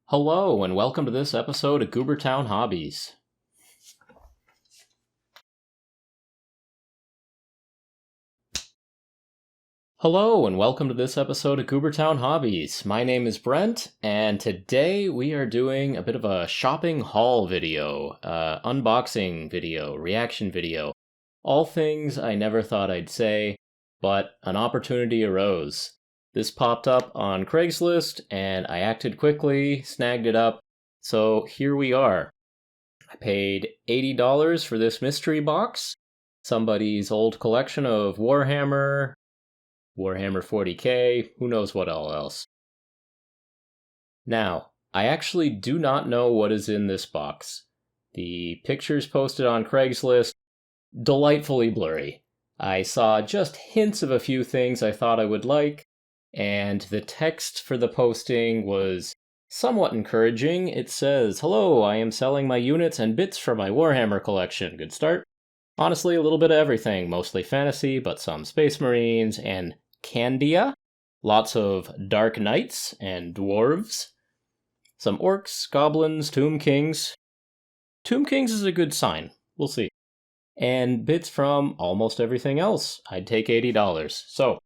Hello, and welcome to this episode of Goobertown Hobbies. Hello, and welcome to this episode of Goobertown Hobbies. My name is Brent, and today we are doing a bit of a shopping haul video, unboxing video, reaction video. All things I never thought I'd say, but an opportunity arose. This popped up on Craigslist, and I acted quickly, snagged it up, so here we are. I paid $80 for this mystery box, somebody's old collection of Warhammer 40k, who knows what all else. Now, I actually do not know what is in this box. The pictures posted on Craigslist, delightfully blurry. I saw just hints of a few things I thought I would like, and the text for the posting was somewhat encouraging. It says, "Hello, I am selling my units and bits for my Warhammer collection. Good start. Honestly, a little bit of everything, mostly fantasy, but some Space Marines and Candia, lots of Dark Knights and Dwarves, some Orcs, Goblins, Tomb Kings. Tomb Kings is a good sign. We'll see. And bits from almost everything else. I'd take $80. So,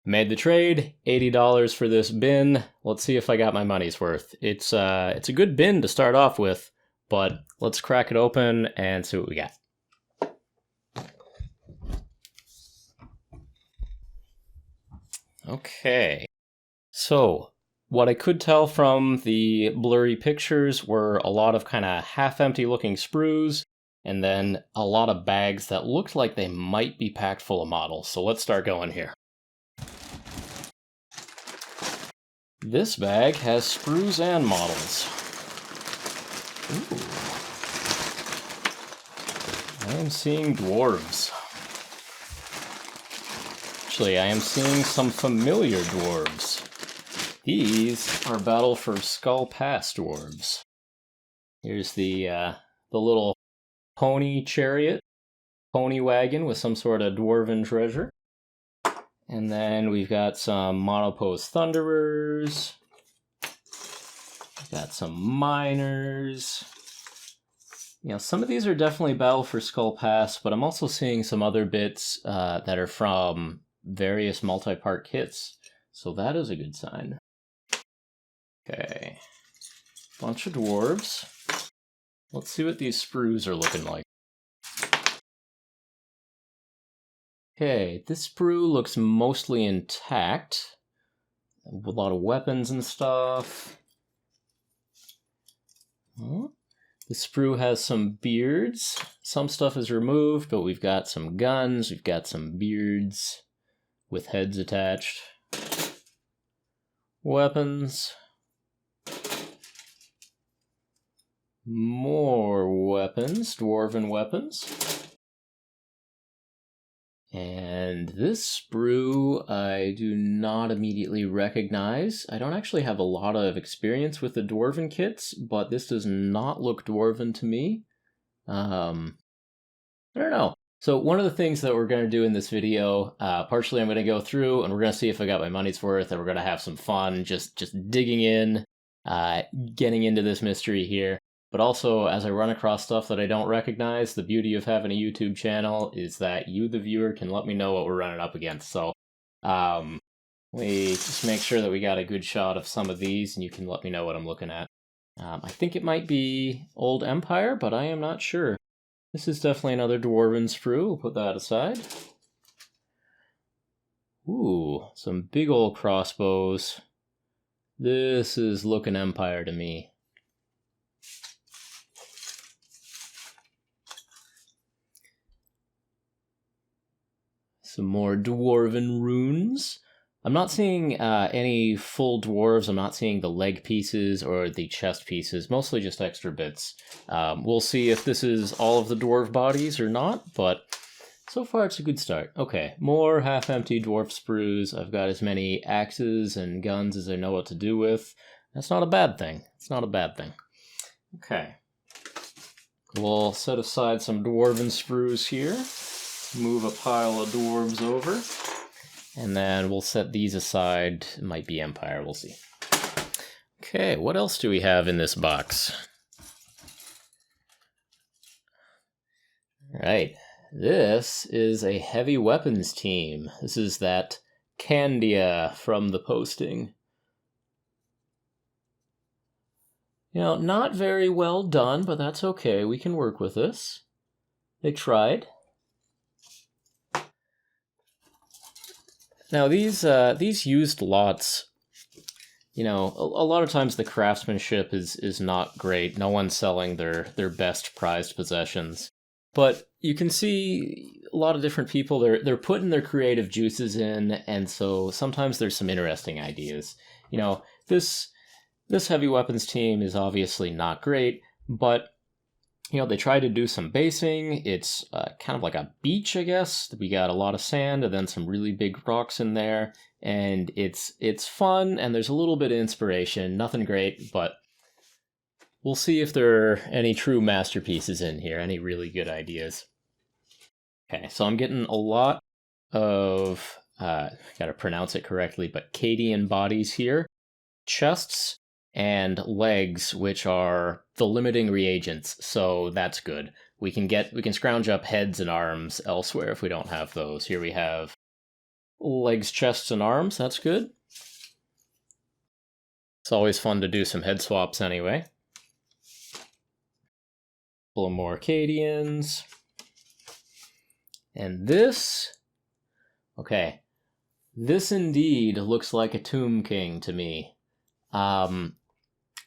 made the trade, $80 for this bin. Let's see if I got my money's worth. It's a good bin to start off with, but let's crack it open and see what we got. Okay, so what I could tell from the blurry pictures were a lot of kind of half-empty looking sprues, and then a lot of bags that looked like they might be packed full of models. So let's start going here. This bag has sprues and models. Ooh. I am seeing dwarves. Actually, I am seeing some familiar dwarves. These are Battle for Skull Pass dwarves. Here's the little pony chariot, pony wagon with some sort of dwarven treasure. And then we've got some monopose thunderers. We've got some miners. You know, some of these are definitely Battle for Skull Pass, but I'm also seeing some other bits that are from various multi-part kits. So that is a good sign. Okay. Bunch of dwarves. Let's see what these sprues are looking like. Okay, this sprue looks mostly intact. A lot of weapons and stuff. The sprue has some beards. Some stuff is removed, but we've got some guns, we've got some beards with heads attached. Weapons. More weapons, dwarven weapons. And this sprue I do not immediately recognize. I don't actually have a lot of experience with the dwarven kits, but this does not look dwarven to me. I don't know. So one of the things that we're going to do in this video, partially I'm going to go through and we're going to see if I got my money's worth, and we're going to have some fun just digging in, getting into this mystery here. But also, as I run across stuff that I don't recognize, the beauty of having a YouTube channel is that you, the viewer, can let me know what we're running up against. So, we just make sure that we got a good shot of some of these, and you can let me know what I'm looking at. I think it might be Old Empire, but I am not sure. This is definitely another dwarven sprue. We'll put that aside. Ooh, some big old crossbows. This is looking Empire to me. Some more dwarven runes. I'm not seeing any full dwarves. I'm not seeing the leg pieces or the chest pieces, mostly just extra bits. We'll see if this is all of the dwarf bodies or not, but so far it's a good start. Okay, more half-empty dwarf sprues. I've got as many axes and guns as I know what to do with. That's not a bad thing. It's not a bad thing. Okay. We'll set aside some dwarven sprues here. Move a pile of dwarves over. And then we'll set these aside. It might be Empire, we'll see. Okay, what else do we have in this box? All right, this is a heavy weapons team. This is that Candia from the posting. You know, not very well done, but that's okay. We can work with this. They tried. Now these used lots, you know, a lot of times the craftsmanship is not great. No one's selling their best prized possessions. But you can see a lot of different people, they're putting their creative juices in, and so sometimes there's some interesting ideas. You know, this heavy weapons team is obviously not great, but you know, they try to do some basing. It's kind of like a beach, I guess. We got a lot of sand and then some really big rocks in there, and it's fun, and there's a little bit of inspiration. Nothing great, but we'll see if there are any true masterpieces in here, any really good ideas. Okay, so I'm getting a lot of, gotta pronounce it correctly, but Cadian bodies here. Chests and legs, which are the limiting reagents, so that's good. We can scrounge up heads and arms elsewhere if we don't have those. Here we have legs, chests, and arms. That's good. It's always fun to do some head swaps anyway. A couple more Cadians. And this, okay, this indeed looks like a Tomb King to me.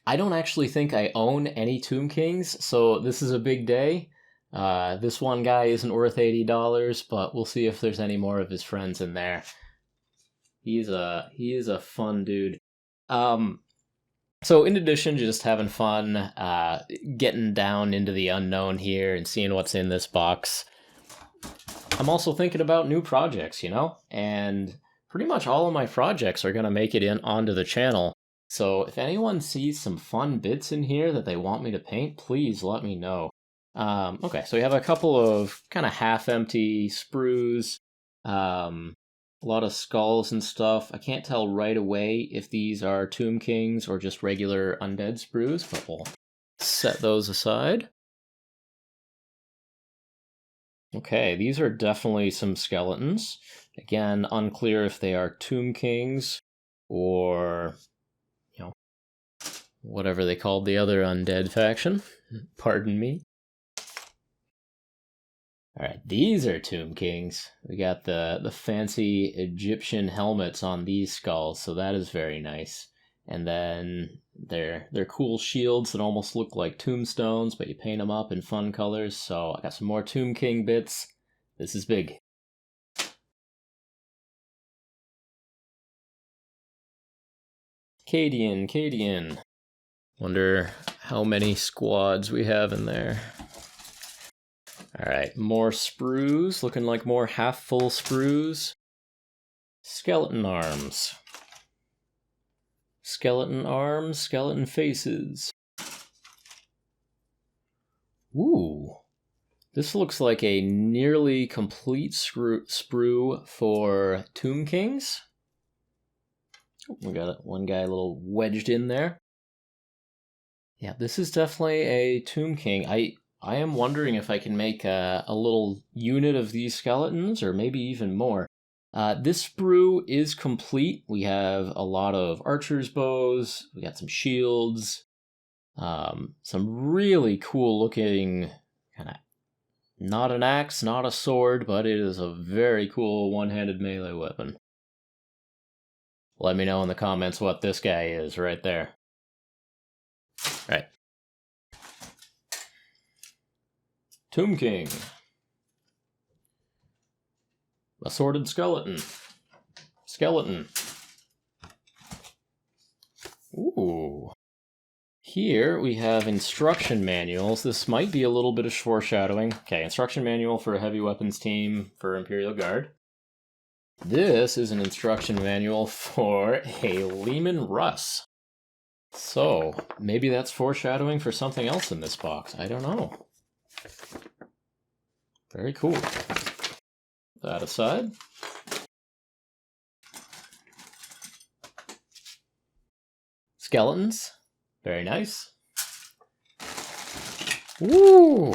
I don't actually think I own any Tomb Kings, so this is a big day. This one guy isn't worth $80, but we'll see if there's any more of his friends in there. He is a fun dude. So in addition to just having fun, getting down into the unknown here and seeing what's in this box, I'm also thinking about new projects, you know? And pretty much all of my projects are going to make it onto the channel. So if anyone sees some fun bits in here that they want me to paint, please let me know. Okay, so we have a couple of kind of half-empty sprues, a lot of skulls and stuff. I can't tell right away if these are Tomb Kings or just regular undead sprues, but we'll set those aside. Okay, these are definitely some skeletons. Again, unclear if they are Tomb Kings or, you know, whatever they called the other undead faction. Pardon me. Alright, these are Tomb Kings. We got the fancy Egyptian helmets on these skulls, so that is very nice. And then they're cool shields that almost look like tombstones, but you paint them up in fun colors. So I got some more Tomb King bits. This is big. Cadian. Wonder how many squads we have in there. Alright, more sprues, looking like more half-full sprues. Skeleton arms. Skeleton arms, skeleton faces. Ooh. This looks like a nearly complete sprue for Tomb Kings. We got one guy a little wedged in there. Yeah, this is definitely a Tomb King. I am wondering if I can make a little unit of these skeletons, or maybe even more. This sprue is complete. We have a lot of archer's bows, we got some shields, some really cool looking, kind of, not an axe, not a sword, but it is a very cool one-handed melee weapon. Let me know in the comments what this guy is right there. Right. Tomb King. Assorted skeleton. Skeleton. Ooh. Here we have instruction manuals. This might be a little bit of foreshadowing. Okay, instruction manual for a heavy weapons team for Imperial Guard. This is an instruction manual for a Leman Russ. So, maybe that's foreshadowing for something else in this box. I don't know. Very cool. That aside. skeletons. Very nice. Woo!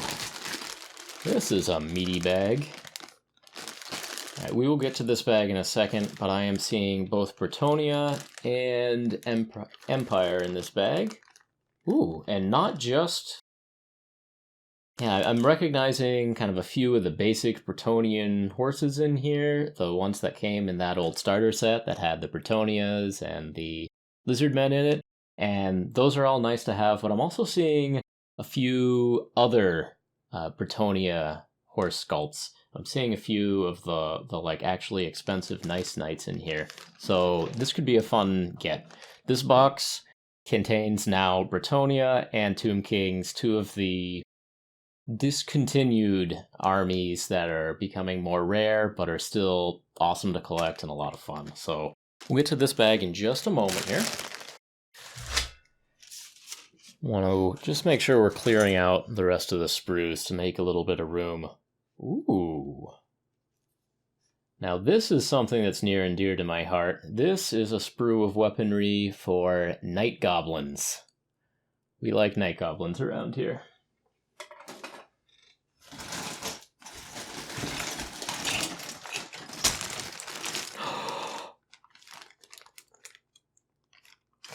This is a meaty bag. Alright, we will get to this bag in a second, but I am seeing both Bretonnia and Empire in this bag. Ooh, and not just... Yeah, I'm recognizing kind of a few of the basic Bretonnian horses in here, the ones that came in that old starter set that had the Bretonnias and the Lizardmen in it, and those are all nice to have, but I'm also seeing a few other Bretonnia horse sculpts. I'm seeing a few of the like actually expensive nice knights in here. So this could be a fun get. This box contains now Bretonnia and Tomb Kings, two of the discontinued armies that are becoming more rare but are still awesome to collect and a lot of fun. So we'll get to this bag in just a moment here. Want to just make sure we're clearing out the rest of the sprues to make a little bit of room. Ooh. Now this is something that's near and dear to my heart. This is a sprue of weaponry for night goblins. We like night goblins around here.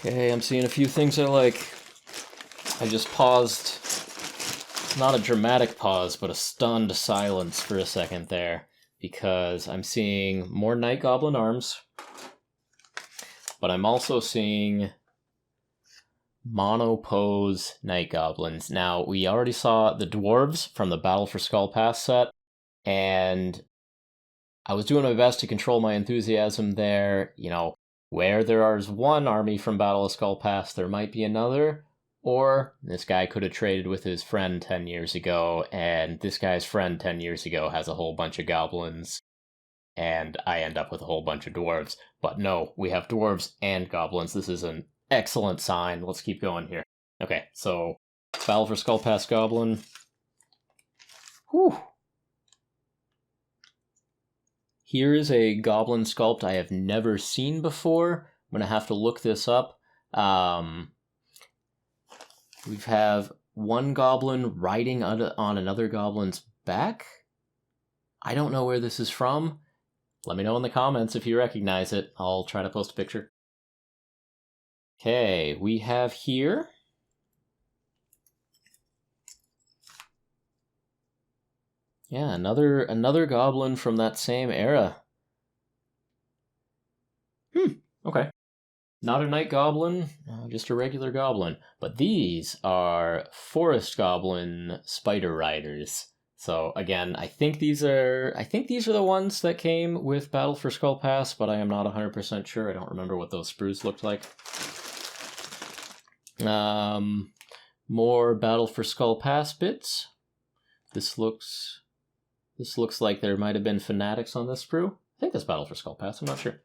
Okay, I'm seeing a few things I like. I just paused. Not a dramatic pause, but a stunned silence for a second there, because I'm seeing more Night Goblin arms, but I'm also seeing mono-pose Night Goblins. Now, we already saw the Dwarves from the Battle for Skull Pass set, and I was doing my best to control my enthusiasm there. You know, where there is one army from Battle of Skull Pass, there might be another. Or this guy could have traded with his friend 10 years ago, and this guy's friend 10 years ago has a whole bunch of goblins, and I end up with a whole bunch of dwarves. But no, we have dwarves and goblins. This is an excellent sign. Let's keep going here. Okay, so Battle for Skull Pass Goblin. Whew. Here is a goblin sculpt I have never seen before. I'm going to have to look this up. We have one goblin riding on another goblin's back. I don't know where this is from. Let me know in the comments if you recognize it. I'll try to post a picture. Okay, we have here... Yeah, another goblin from that same era. Okay. Not a night goblin, just a regular goblin. But these are forest goblin spider riders. So again, I think these are the ones that came with Battle for Skull Pass, but I am not 100% sure. I don't remember what those sprues looked like. More Battle for Skull Pass bits. This looks like there might have been fanatics on this sprue. I think that's Battle for Skull Pass, I'm not sure.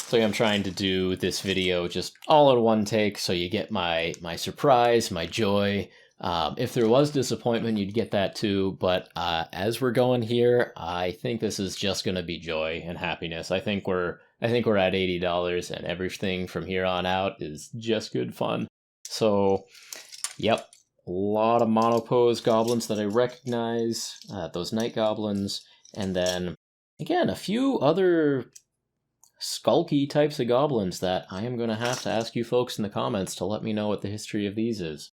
So I'm trying to do this video just all in one take, so you get my surprise, my joy. If there was disappointment, you'd get that too, but as we're going here, I think this is just going to be joy and happiness. I think we're at $80, and everything from here on out is just good fun. So, yep, a lot of monopose goblins that I recognize, those night goblins, and then, again, a few other skulky types of goblins that I am going to have to ask you folks in the comments to let me know what the history of these is.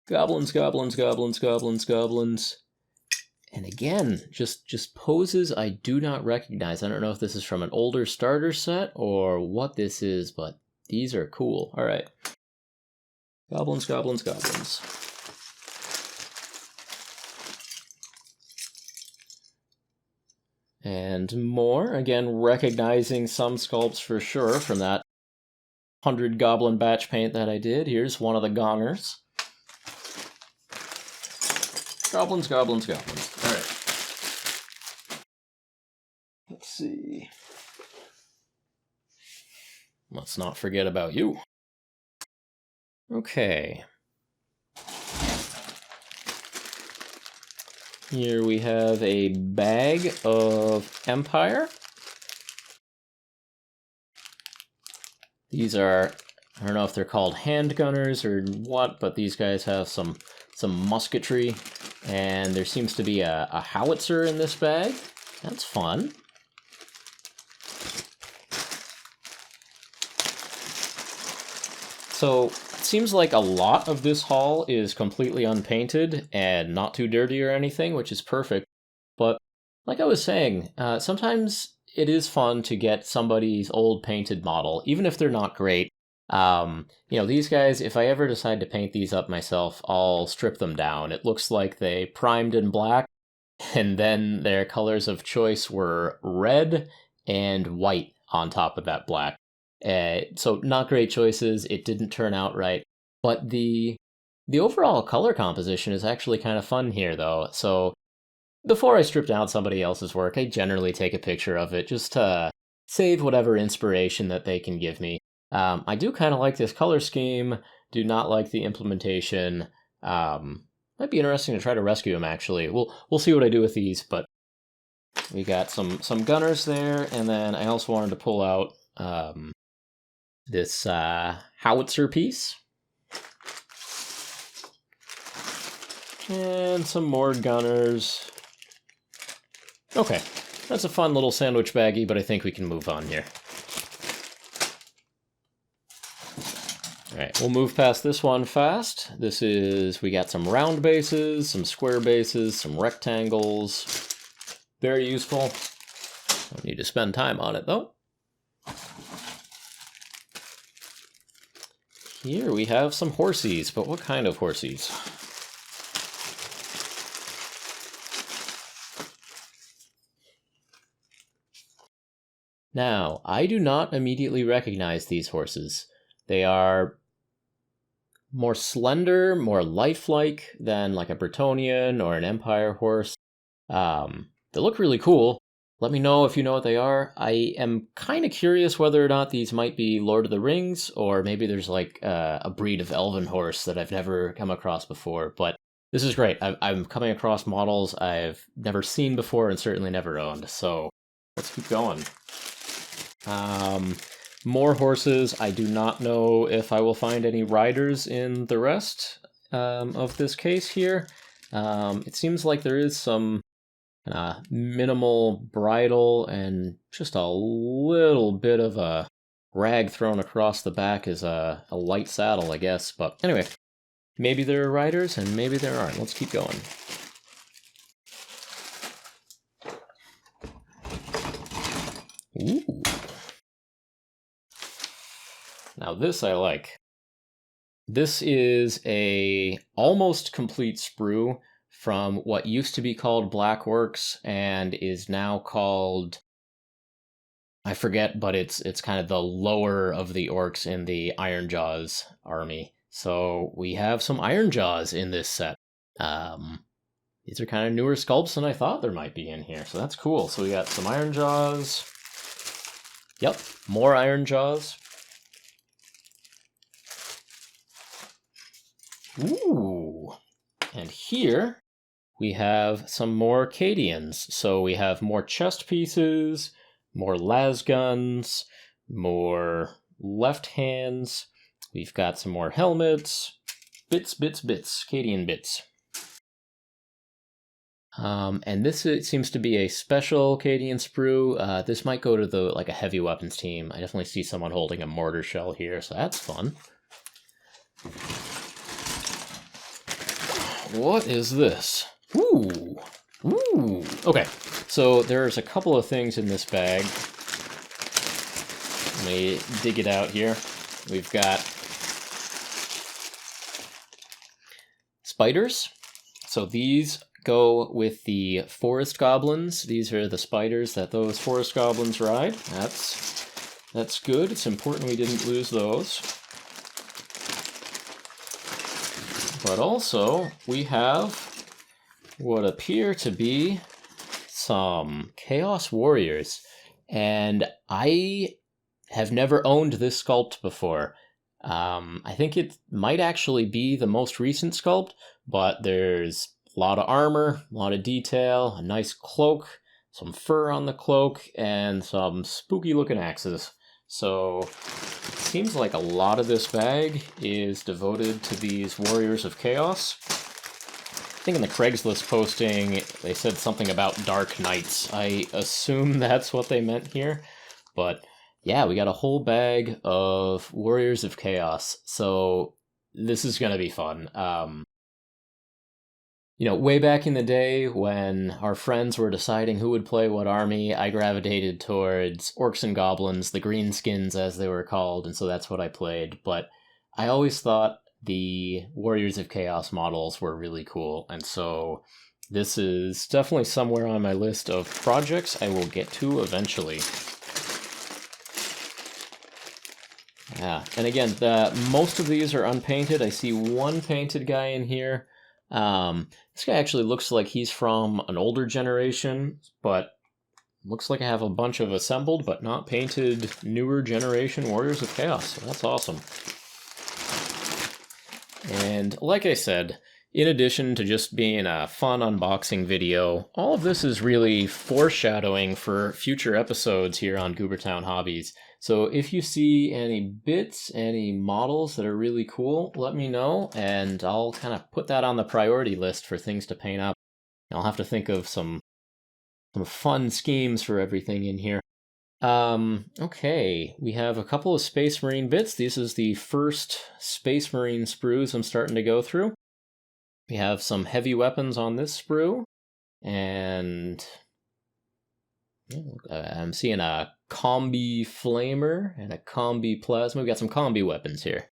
Goblins, goblins, goblins, goblins, goblins. And again, just poses I do not recognize. I don't know if this is from an older starter set or what this is, but these are cool. All right. Goblins, goblins, goblins. And more, again, recognizing some sculpts for sure from that 100 goblin batch paint that I did. Here's one of the gongers. Goblins, goblins, goblins. All right. Let's see. Let's not forget about you. Okay. Here we have a bag of Empire. These are, I don't know if they're called handgunners or what, but these guys have some musketry, and there seems to be a howitzer in this bag. That's fun. So it seems like a lot of this haul is completely unpainted and not too dirty or anything, which is perfect. But like I was saying, sometimes it is fun to get somebody's old painted model, even if they're not great. These guys, if I ever decide to paint these up myself, I'll strip them down. It looks like they primed in black, and then their colors of choice were red and white on top of that black. So not great choices. It didn't turn out right. But the overall color composition is actually kind of fun here, though. So before I strip down somebody else's work, I generally take a picture of it just to save whatever inspiration that they can give me. I do kind of like this color scheme. Do not like the implementation. Might be interesting to try to rescue them, actually. We'll see what I do with these, but we got some gunners there, and then I also wanted to pull out this howitzer piece. And some more gunners. Okay, that's a fun little sandwich baggie, but I think we can move on here. Alright, we'll move past this one fast. We got some round bases, some square bases, some rectangles. Very useful. Don't need to spend time on it, though. Here we have some Horsies, but what kind of Horsies? Now, I do not immediately recognize these horses. They are more slender, more lifelike than like a Bretonnian or an Empire horse. They look really cool. Let me know if you know what they are. I am kind of curious whether or not these might be Lord of the Rings, or maybe there's like a breed of elven horse that I've never come across before. But this is great. I'm coming across models I've never seen before and certainly never owned. So let's keep going. More horses. I do not know if I will find any riders in the rest of this case here. It seems like there is some minimal bridle and just a little bit of a rag thrown across the back as a light saddle, I guess. But anyway, maybe there are riders and maybe there aren't. Let's keep going. Ooh. Now this I like. This is a almost complete sprue from what used to be called Black Works and is now called, I forget, but it's kind of the lower of the orcs in the Ironjaws army. So we have some Ironjaws in this set. These are kind of newer sculpts than I thought there might be in here, so that's cool. So we got some Ironjaws. Yep, more Ironjaws. Ooh, and here we have some more Cadians. So we have more chest pieces, more las guns, more left hands. We've got some more helmets, bits, Cadian bits. And this seems to be a special Cadian sprue. This might go to a heavy weapons team. I definitely see someone holding a mortar shell here, so that's fun. What is this? Ooh. Okay, so there's a couple of things in this bag. Let me dig it out here. We've got spiders. So these go with the forest goblins. These are the spiders that those forest goblins ride. That's good. It's important we didn't lose those. But also, we have what appear to be some Chaos Warriors. And I have never owned this sculpt before. I think it might actually be the most recent sculpt, but there's A lot of armor, a lot of detail, a nice cloak, some fur on the cloak, and some spooky looking axes. So it seems like a lot of this bag is devoted to these Warriors of Chaos. I think in the Craigslist posting, they said something about Dark Knights. I assume that's what they meant here. But yeah, we got a whole bag of Warriors of Chaos. So this is going to be fun. You know, way back in the day when our friends were deciding who would play what army, I gravitated towards Orcs and Goblins, the Greenskins as they were called, and so that's what I played. But I always thought the Warriors of Chaos models were really cool, and so this is definitely somewhere on my list of projects I will get to eventually. Yeah, and again, most of these are unpainted. I see one painted guy in here. This guy actually looks like he's from an older generation, but looks like I have a bunch of assembled but not painted newer generation Warriors of Chaos, so that's awesome. And like I said, in addition to just being a fun unboxing video, all of this is really foreshadowing for future episodes here on Goobertown Hobbies. So if you see any bits, any models that are really cool, let me know, and I'll kind of put that on the priority list for things to paint up. I'll have to think of some fun schemes for everything in here. Okay, we have a couple of Space Marine bits. This is the first Space Marine sprues I'm starting to go through. We have some heavy weapons on this sprue, and I'm seeing a combi flamer and a combi plasma. We've got some combi weapons here.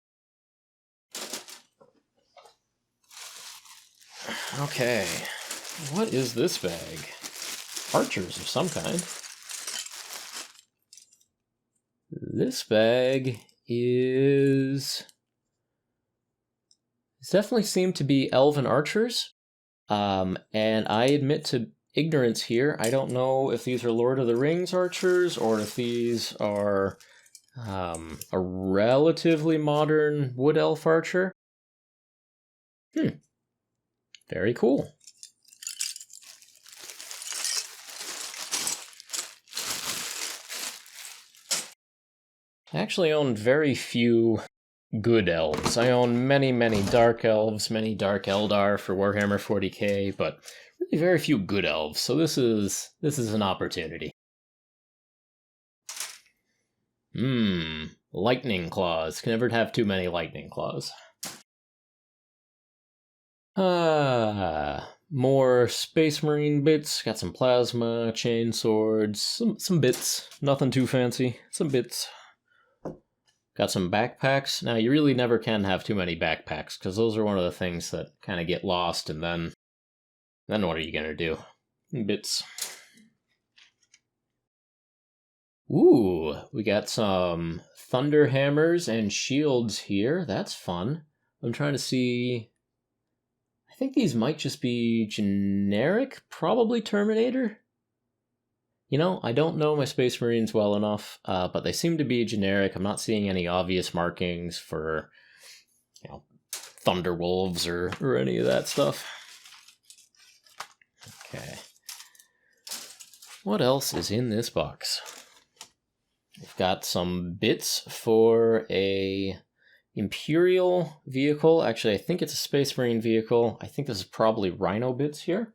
Okay, what is this bag? Archers of some kind. This bag is... It definitely seemed to be elven archers, and I admit to ignorance here. I don't know if these are Lord of the Rings archers or if these are a relatively modern wood elf archer. Very cool. I actually own very few good elves. I own many dark elves, many dark Eldar for Warhammer 40k, but really very few good elves, so this is an opportunity. Lightning claws. Can never have too many lightning claws. More Space Marine bits. Got some plasma, chain swords, some bits. Nothing too fancy. Some bits. Got some backpacks. Now, you really never can have too many backpacks, because those are one of the things that kind of get lost, and then what are you going to do? Bits. Ooh, we got some thunder hammers and shields here. That's fun. I'm trying to see... I think these might just be generic, probably Terminator. You know, I don't know my Space Marines well enough, but they seem to be generic. I'm not seeing any obvious markings for, you know, Thunderwolves or any of that stuff. Okay. What else is in this box? We've got some bits for a Imperial vehicle. Actually, I think it's a Space Marine vehicle. I think this is probably Rhino bits here.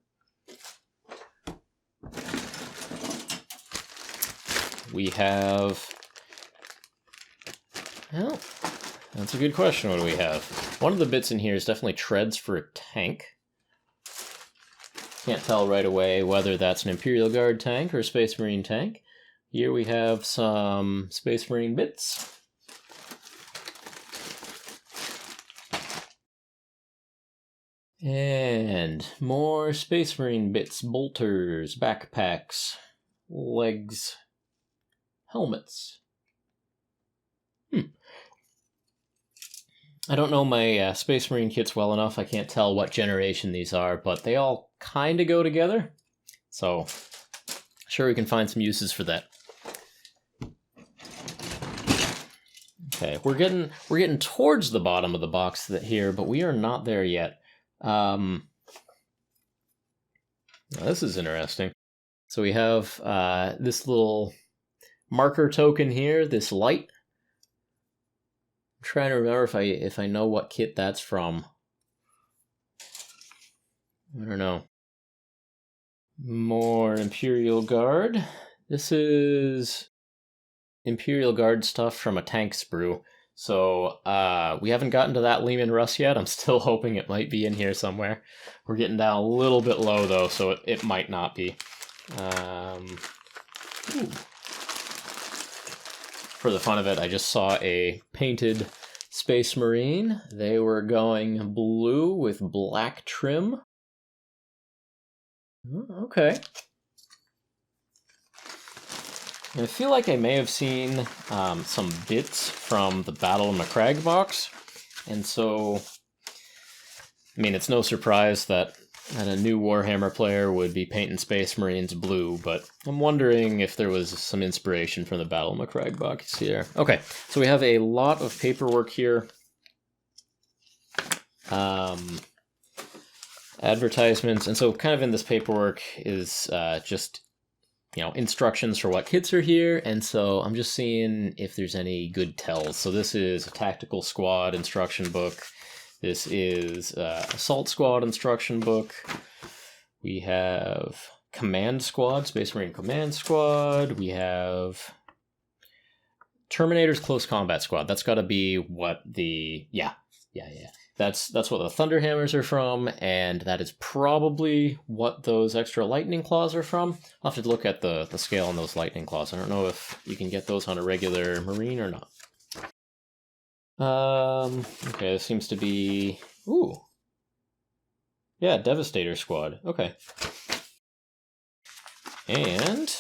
We have... Well, that's a good question. What do we have? One of the bits in here is definitely treads for a tank. Can't tell right away whether that's an Imperial Guard tank or a Space Marine tank. Here we have some Space Marine bits. And more Space Marine bits, bolters, backpacks, legs, helmets. I don't know my Space Marine kits well enough. I can't tell what generation these are, but they all kind of go together. So, sure we can find some uses for that. Okay, we're getting towards the bottom of the box here, but we are not there yet. Now, this is interesting. So we have this little marker token here, this light. I'm trying to remember if I know what kit that's from. I don't know. More Imperial Guard. This is Imperial Guard stuff from a tank sprue. So we haven't gotten to that Lehman Russ yet. I'm still hoping it might be in here somewhere. We're getting down a little bit low though, so it might not be. For the fun of it, I just saw a painted Space Marine. They were going blue with black trim. Okay. I feel like I may have seen some bits from the Battle of Macragge box, and so, I mean, it's no surprise that a new Warhammer player would be painting Space Marines blue, but I'm wondering if there was some inspiration from the Battle of Macragge box here. Okay, so we have a lot of paperwork here. Advertisements, and so kind of in this paperwork is just, instructions for what kits are here, and so I'm just seeing if there's any good tells. So this is a Tactical Squad instruction book. This is Assault Squad instruction book. We have Command Squad, Space Marine Command Squad. We have Terminator's Close Combat Squad. That's got to be what the... Yeah. That's what the Thunderhammers are from, and that is probably what those extra Lightning Claws are from. I'll have to look at the scale on those Lightning Claws. I don't know if you can get those on a regular Marine or not. Okay, this seems to be... Ooh. Yeah, Devastator Squad. Okay. And...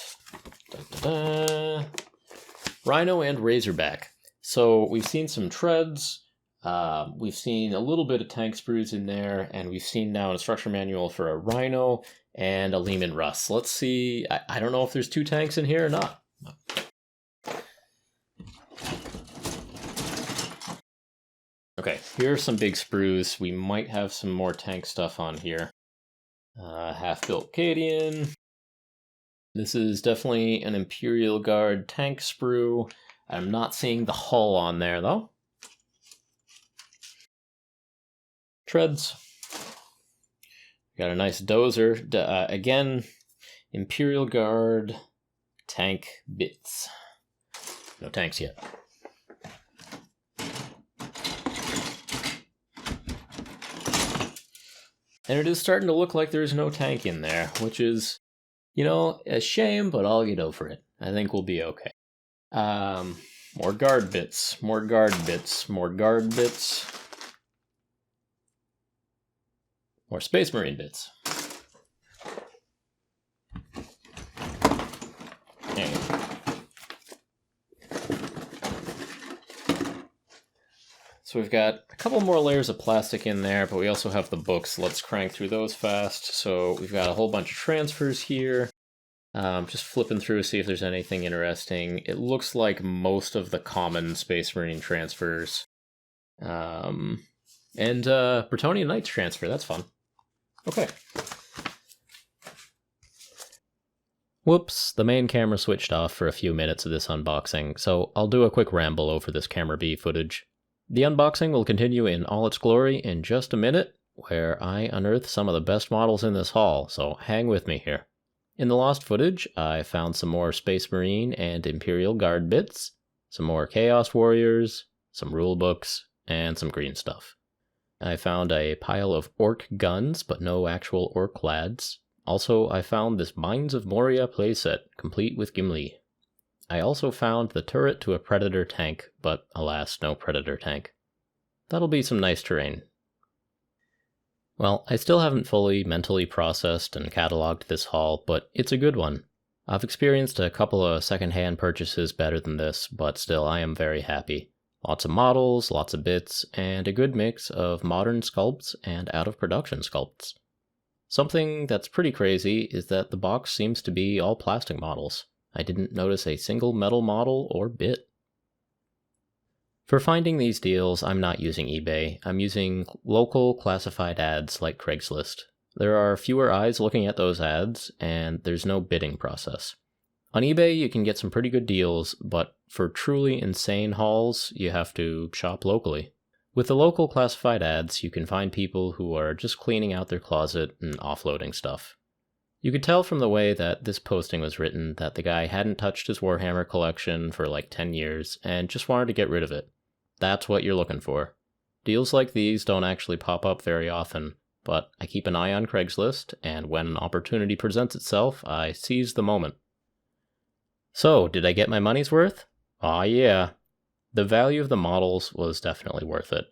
Rhino and Razorback. So we've seen some treads. We've seen a little bit of tank sprues in there, and we've seen now an instruction manual for a Rhino and a Lehman Russ. Let's see. I don't know if there's two tanks in here or not. Okay, here are some big sprues. We might have some more tank stuff on here. Half-built Cadian. This is definitely an Imperial Guard tank sprue. I'm not seeing the hull on there, though. Treads. Got a nice dozer. Again, Imperial Guard tank bits. No tanks yet. And it is starting to look like there's no tank in there, which is, a shame, but I'll get over it. I think we'll be okay. More guard bits, more guard bits, more guard bits. More Space Marine bits. Anyway. So we've got a couple more layers of plastic in there, but we also have the books. Let's crank through those fast. So we've got a whole bunch of transfers here. Just flipping through to see if there's anything interesting. It looks like most of the common Space Marine transfers. And Bretonnian Knights transfer, that's fun. Okay. Whoops, the main camera switched off for a few minutes of this unboxing, so I'll do a quick ramble over this Camera B footage. The unboxing will continue in all its glory in just a minute, where I unearth some of the best models in this haul, so hang with me here. In the lost footage, I found some more Space Marine and Imperial Guard bits, some more Chaos Warriors, some rulebooks, and some green stuff. I found a pile of orc guns, but no actual orc lads. Also, I found this Mines of Moria playset, complete with Gimli. I also found the turret to a Predator tank, but alas, no Predator tank. That'll be some nice terrain. Well, I still haven't fully mentally processed and cataloged this haul, but it's a good one. I've experienced a couple of secondhand purchases better than this, but still I am very happy. Lots of models, lots of bits, and a good mix of modern sculpts and out-of-production sculpts. Something that's pretty crazy is that the box seems to be all plastic models. I didn't notice a single metal model or bit. For finding these deals, I'm not using eBay. I'm using local classified ads like Craigslist. There are fewer eyes looking at those ads, and there's no bidding process. On eBay, you can get some pretty good deals, but for truly insane hauls, you have to shop locally. With the local classified ads, you can find people who are just cleaning out their closet and offloading stuff. You could tell from the way that this posting was written that the guy hadn't touched his Warhammer collection for like 10 years and just wanted to get rid of it. That's what you're looking for. Deals like these don't actually pop up very often, but I keep an eye on Craigslist, and when an opportunity presents itself, I seize the moment. So, did I get my money's worth? Aw yeah. The value of the models was definitely worth it.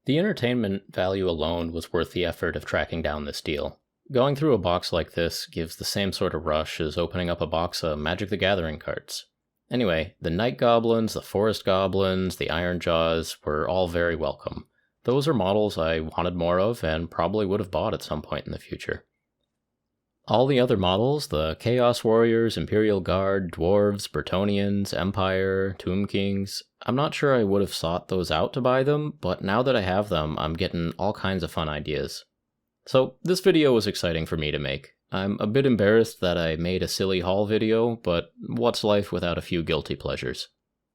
The entertainment value alone was worth the effort of tracking down this deal. Going through a box like this gives the same sort of rush as opening up a box of Magic the Gathering cards. Anyway, the Night Goblins, the Forest Goblins, the Iron Jaws were all very welcome. Those are models I wanted more of and probably would have bought at some point in the future. All the other models, the Chaos Warriors, Imperial Guard, Dwarves, Bretonnians, Empire, Tomb Kings, I'm not sure I would have sought those out to buy them, but now that I have them, I'm getting all kinds of fun ideas. So this video was exciting for me to make. I'm a bit embarrassed that I made a silly haul video, but what's life without a few guilty pleasures?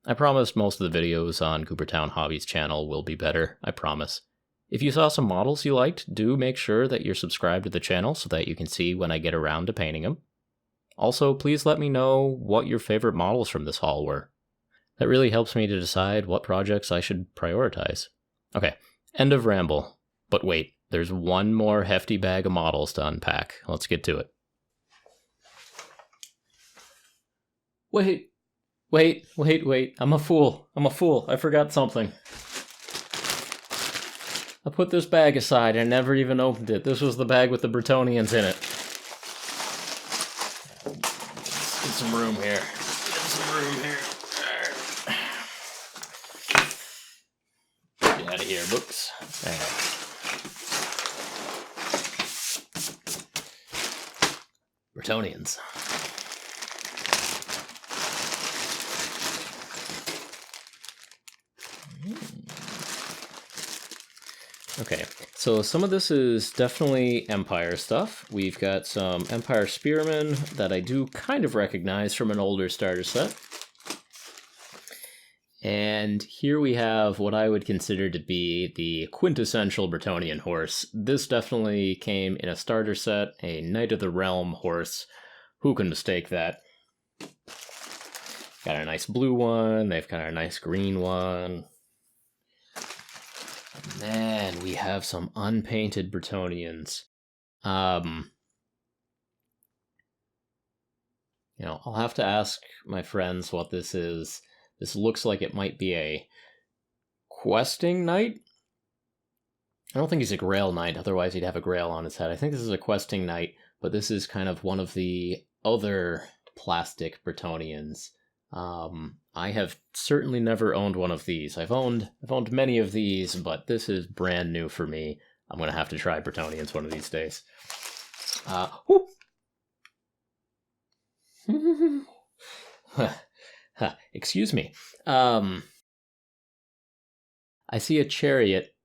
I promise most of the videos on Goobertown Hobbies channel will be better, I promise. If you saw some models you liked, do make sure that you're subscribed to the channel so that you can see when I get around to painting them. Also, please let me know what your favorite models from this haul were. That really helps me to decide what projects I should prioritize. Okay, end of ramble. But wait, there's one more hefty bag of models to unpack. Let's get to it. Wait. I'm a fool. I forgot something. I put this bag aside and never even opened it. This was the bag with the Bretonnians in it. Get some room here. Get out of here, books. Bretonnians. Okay, so some of this is definitely Empire stuff. We've got some Empire Spearmen that I do kind of recognize from an older starter set. And here we have what I would consider to be the quintessential Bretonnian horse. This definitely came in a starter set, a Knight of the Realm horse. Who can mistake that? Got a nice blue one, they've got a nice green one. And then we have some unpainted Bretonnians. I'll have to ask my friends what this is. This looks like it might be a questing knight. I don't think he's a Grail Knight, otherwise he'd have a Grail on his head. I think this is a questing knight, but this is kind of one of the other plastic Bretonnians. I have certainly never owned one of these. I've owned many of these, but this is brand new for me. I'm gonna have to try Bretonnians one of these days. Excuse me. I see a chariot,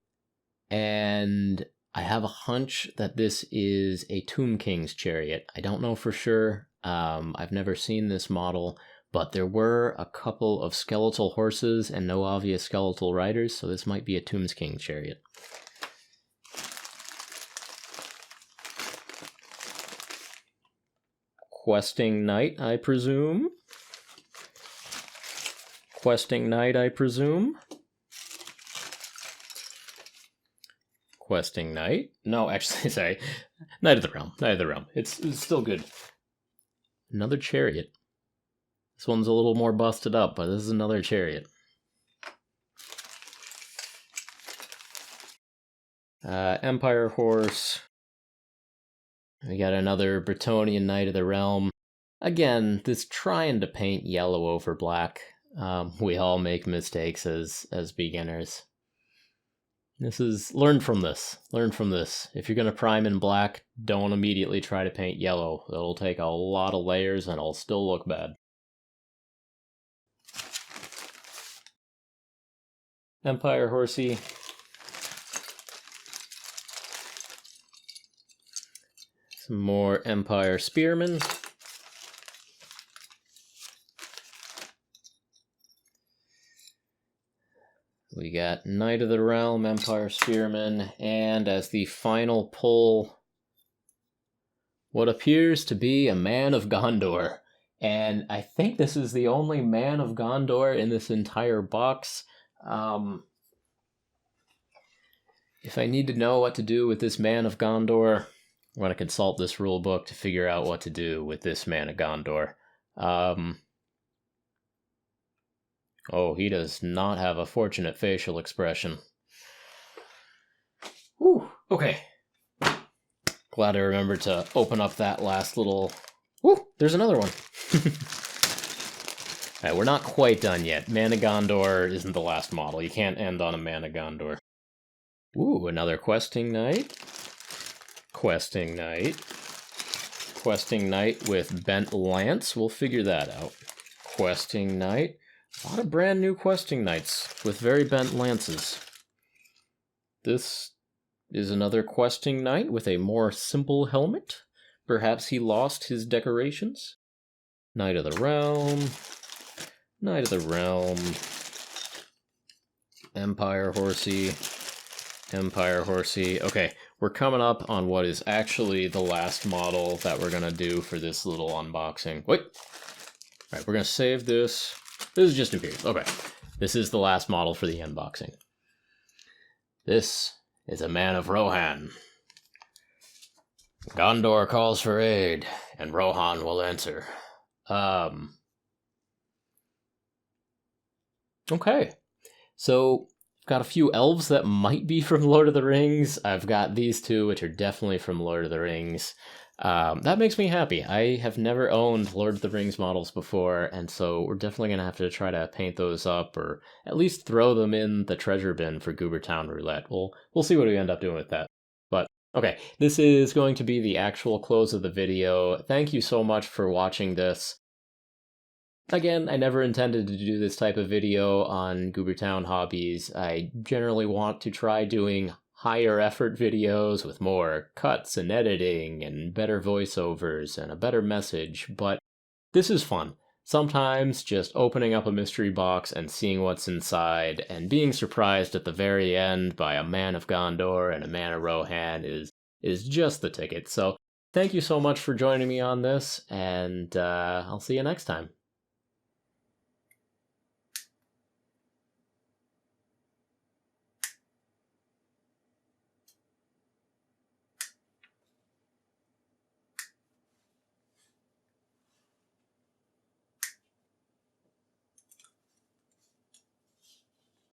and I have a hunch that this is a Tomb King's chariot. I don't know for sure. I've never seen this model, but there were a couple of skeletal horses and no obvious skeletal riders, so this might be a Tomb King's chariot. Questing Knight, I presume. Questing Knight, I presume. Questing Knight? No, actually, sorry. Knight of the Realm. Knight of the Realm. It's still good. Another chariot. This one's a little more busted up, but this is another chariot. Empire horse. We got another Bretonnian Knight of the Realm. Again, this trying to paint yellow over black. We all make mistakes as beginners. This is, learn from this. Learn from this. If you're going to prime in black, don't immediately try to paint yellow. It'll take a lot of layers and it'll still look bad. Empire Horsey. Some more Empire Spearmen. We got Knight of the Realm, Empire Spearman, and as the final pull, what appears to be a Man of Gondor. And I think this is the only Man of Gondor in this entire box. If I need to know what to do with this Man of Gondor, I'm going to consult this rule book to figure out what to do with this Man of Gondor. Oh, he does not have a fortunate facial expression. Whew, okay. Glad I remembered to open up that last little... Woo, there's another one. Alright, we're not quite done yet. Man of Gondor isn't the last model. You can't end on a Man of Gondor. Ooh, another Questing Knight. Questing Knight. Questing Knight with Bent Lance. We'll figure that out. Questing Knight. A lot of brand new Questing Knights with very bent lances. This is another Questing Knight with a more simple helmet. Perhaps he lost his decorations. Knight of the Realm. Knight of the Realm. Empire Horsey. Empire Horsey. Okay, we're coming up on what is actually the last model that we're going to do for this little unboxing. Wait! Alright, we're going to save this. This is just Imperials. Okay. This is the last model for the unboxing. This is a Man of Rohan. Gondor calls for aid, and Rohan will answer. Okay. So, I've got a few elves that might be from Lord of the Rings. I've got these two, which are definitely from Lord of the Rings. That makes me happy. I have never owned Lord of the Rings models before, and so we're definitely going to have to try to paint those up, or at least throw them in the treasure bin for Goobertown Roulette. We'll see what we end up doing with that. But, okay, this is going to be the actual close of the video. Thank you so much for watching this. Again, I never intended to do this type of video on Goobertown hobbies. I generally want to try doing higher effort videos with more cuts and editing and better voiceovers and a better message, but this is fun. Sometimes just opening up a mystery box and seeing what's inside and being surprised at the very end by a Man of Gondor and a Man of Rohan is just the ticket. So thank you so much for joining me on this, and I'll see you next time.